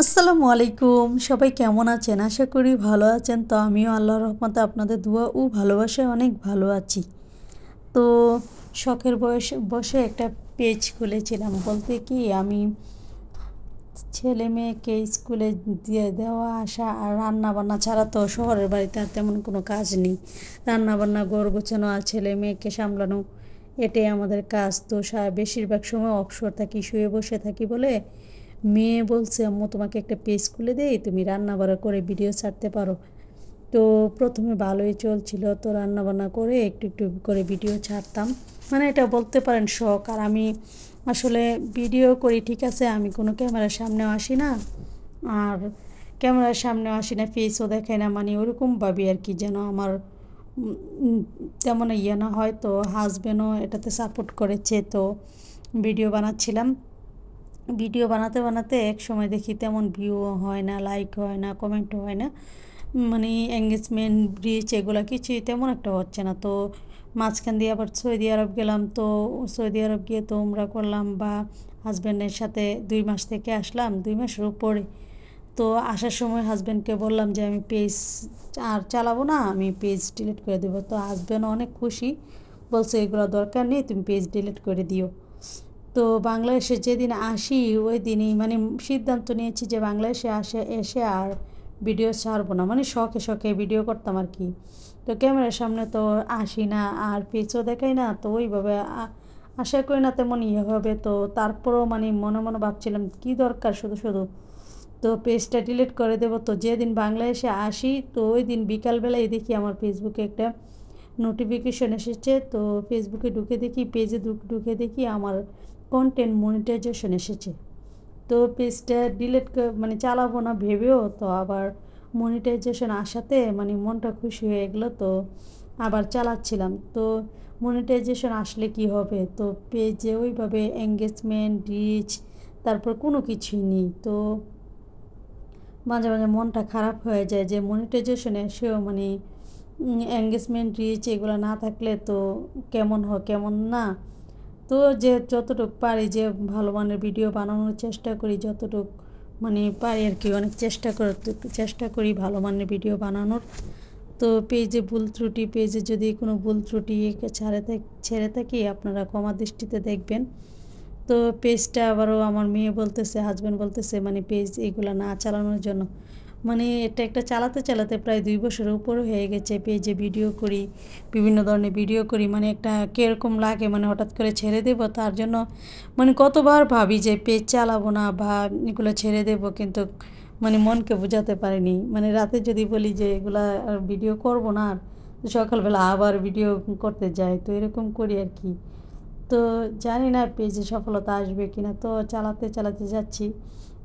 আসসালামু আলাইকুম, সবাই কেমন আছেন? আশা করি ভালো আছেন। তো আমিও আল্লাহর রহমতে আপনাদের দোয়া ও ভালোবাসায় অনেক ভালো আছি। তো শখের বসে একটা পেজ খুলেছিলাম, বলতে কি আমি ছেলে মেয়েকে স্কুলে দিয়ে দেওয়া আসা আর রান্না বান্না ছাড়া তো শহরের বাড়িতে আর তেমন কোনো কাজ নেই। রান্না বান্না, ঘর গোছানো আর ছেলে মেয়েকে সামলানো, এটাই আমাদের কাজ। তো বেশিরভাগ সময় অবসর থাকি, শুয়ে বসে থাকি বলে মেয়ে বলছে, আম্মু তোমাকে একটা পেজ খুলে দেই, তুমি রান্না বান্না করে ভিডিও ছাড়তে পারো। তো প্রথমে ভালোই চলছিল, তো রান্নাবান্না করে একটু একটু করে ভিডিও ছাড়তাম। মানে এটা বলতে পারেন শখ। আর আমি আসলে ভিডিও করি, ঠিক আছে, আমি কোনো ক্যামেরার সামনেও আসি না, আর ক্যামেরার সামনেও আসি না, ফেসও দেখাই না, মানে ওরকম ভাবি আর কি, যেন আমার তেমন ইয়ে না হয়। তো হাজব্যান্ডও এটাতে সাপোর্ট করেছে। তো ভিডিও বানাচ্ছিলাম, ভিডিও বানাতে বানাতে এক সময় দেখি তেমন ভিউ হয় না, লাইক হয় না, কমেন্টও হয় না, মানে এঙ্গেজমেন্ট রিচ এগুলো কিছুই তেমন একটা হচ্ছে না। তো মাঝখান দিয়ে আবার সৌদি আরব গেলাম। তো সৌদি আরব গিয়ে তো উমরা করলাম, বা হাজব্যান্ডের সাথে 2 মাস থেকে আসলাম, 2 মাসের উপরে। তো আসার সময় হাজব্যান্ডকে বললাম যে আমি পেজ আর চালাবো না, আমি পেজ ডিলিট করে দেবো। তো হাজব্যান্ড অনেক খুশি, বলছে এগুলো দরকার নেই, তুমি পেজ ডিলিট করে দিও। তো বাংলাদেশে যেদিন আসি ওই দিনই মানে সিদ্ধান্ত নিয়েছি যে বাংলাদেশে এসে আর ভিডিও ছাড়বো না, মানে শখে শখে ভিডিও করতাম আর কি। তো ক্যামেরার সামনে তো আসি না, আর পিছও দেখাই না, তো ওইভাবে আশা করি না তেমন ইয়ে হবে। তো তারপরেও মানে মনে মনে ভাবছিলাম কী দরকার শুধু শুধু, তো পেজটা ডিলিট করে দেবো। তো যেদিন বাংলাদেশে আসি তো ওই দিন বিকালবেলায় দেখি আমার ফেসবুকে একটা নোটিফিকেশন এসেছে। তো ফেসবুকে ঢুকে দেখি, পেজে ঢুকে দেখি আমার কন্টেন্ট মনিটাইজেশন এসেছে। তো পেজটা ডিলিট মানে চালাবো না ভেবেও, তো আবার মনিটাইজেশন আসাতে মানে মনটা খুশি হয়ে গেলো। তো আবার চালাচ্ছিলাম। তো মনিটাইজেশন আসলে কি হবে, তো পেজে ওইভাবে এঙ্গেজমেন্ট রিচ তারপর কোনো কিছুই নেই। তো মাঝে মাঝে মনটা খারাপ হয়ে যায় যে মনিটাইজেশন এসেও মানে এঙ্গেজমেন্ট রিচ এগুলো না থাকলে তো কেমন হয় কেমন না। তো যে যতটুকু পারি যে ভালো মানের ভিডিও বানানোর চেষ্টা করি, যতটুকু মানে পারি আর কি, অনেক চেষ্টা করি ভালো মানের ভিডিও বানানোর। তো পেজে ভুল ত্রুটি, পেজে যদি কোনো ভুল ত্রুটি ছেড়ে থাকি আপনারা ক্ষমা দৃষ্টিতে দেখবেন। তো পেজটা আবারও আমার মেয়ে বলতেছে, হাজব্যান্ড বলতেছে মানে পেজ এইগুলো না চালানোর জন্য। মানে এটা একটা চালাতে চালাতে প্রায় 2 বছরের উপরে হয়ে গেছে পেজে ভিডিও করি, বিভিন্ন ধরনের ভিডিও করি, মানে একটা কীরকম লাগে, মানে হঠাৎ করে ছেড়ে দেব, তার জন্য মানে কতবার ভাবি যে পেজ চালাবো না বা এগুলো ছেড়ে দেব, কিন্তু মানে মনকে বোঝাতে পারিনি। মানে রাতে যদি বলি যে এগুলা আর ভিডিও করব না, আর সকালবেলা আবার ভিডিও করতে যাই, তো এরকম করি আর কি। তো জানি না পেজে সফলতা আসবে কি না, তো চালাতে চালাতে যাচ্ছি।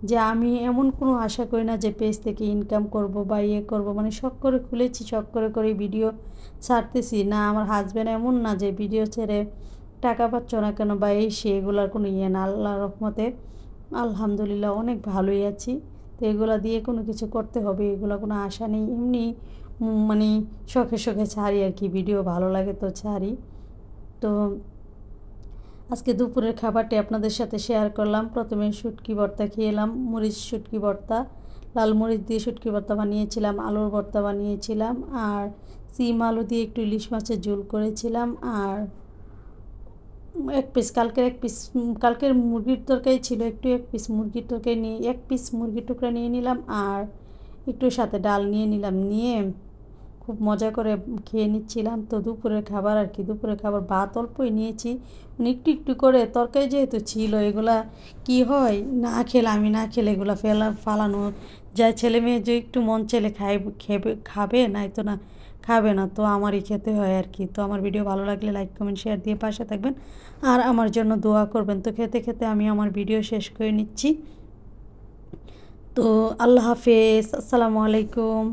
যে আমি এমন কোনো আশা করি না যে পেজ থেকে ইনকাম করব বা ইয়ে করব, মানে শখ করে খুলেছি, শখ করে করে ভিডিও ছাড়তেছি না। আমার হাজব্যান্ড এমন না যে ভিডিও ছেড়ে টাকা পাচ্ছ না কেন বা এই সে, এগুলোর কোনো ইয়ে না। আল্লাহর রহমতে আলহামদুলিল্লাহ অনেক ভালোই আছি। তো এগুলো দিয়ে কোনো কিছু করতে হবে এগুলো কোনো আশা নেই, এমনি মানে শখে শখে ছাড়ি আর কি, ভিডিও ভালো লাগে তো ছাড়ি। তো আজকে দুপুরের খাবারটি আপনাদের সাথে শেয়ার করলাম। প্রথমে শুটকি ভর্তা খেলাম, মরিচ শুটকি ভর্তা, লাল মরিচ দিয়ে শুটকি ভর্তা বানিয়েছিলাম, আলুর ভর্তা বানিয়েছিলাম, আর সিম আলু দিয়ে একটু ইলিশ মাছের ঝোল করেছিলাম, আর কালকের মুরগির তরকারি ছিল, এক পিস মুরগির তরকারি নিয়ে 1 পিস মুরগির টুকরা নিয়ে নিলাম, আর একটু সাথে ডাল নিয়ে নিলাম, নিয়ে খুব মজা করে খেয়ে নিচ্ছিলাম। তো দুপুরের খাবার আর কি, দুপুরের খাবার ভাত অল্পই নিয়েছি, মানে একটু একটু করে তরকারি যেহেতু ছিল, এগুলা কি হয় আমি না খেলে এগুলো ফালানো যায়, ছেলে মেয়ে যে একটু মন চাইলে খাবে নাই তো না খাবে না, তো আমারই খেতে হয় আর কি। তো আমার ভিডিও ভালো লাগলে লাইক কমেন্ট শেয়ার দিয়ে পাশে থাকবেন, আর আমার জন্য দোয়া করবেন। তো খেতে খেতে আমি আমার ভিডিও শেষ করে নিচ্ছি। তো আল্লাহ হাফেজ, আসসালামু আলাইকুম।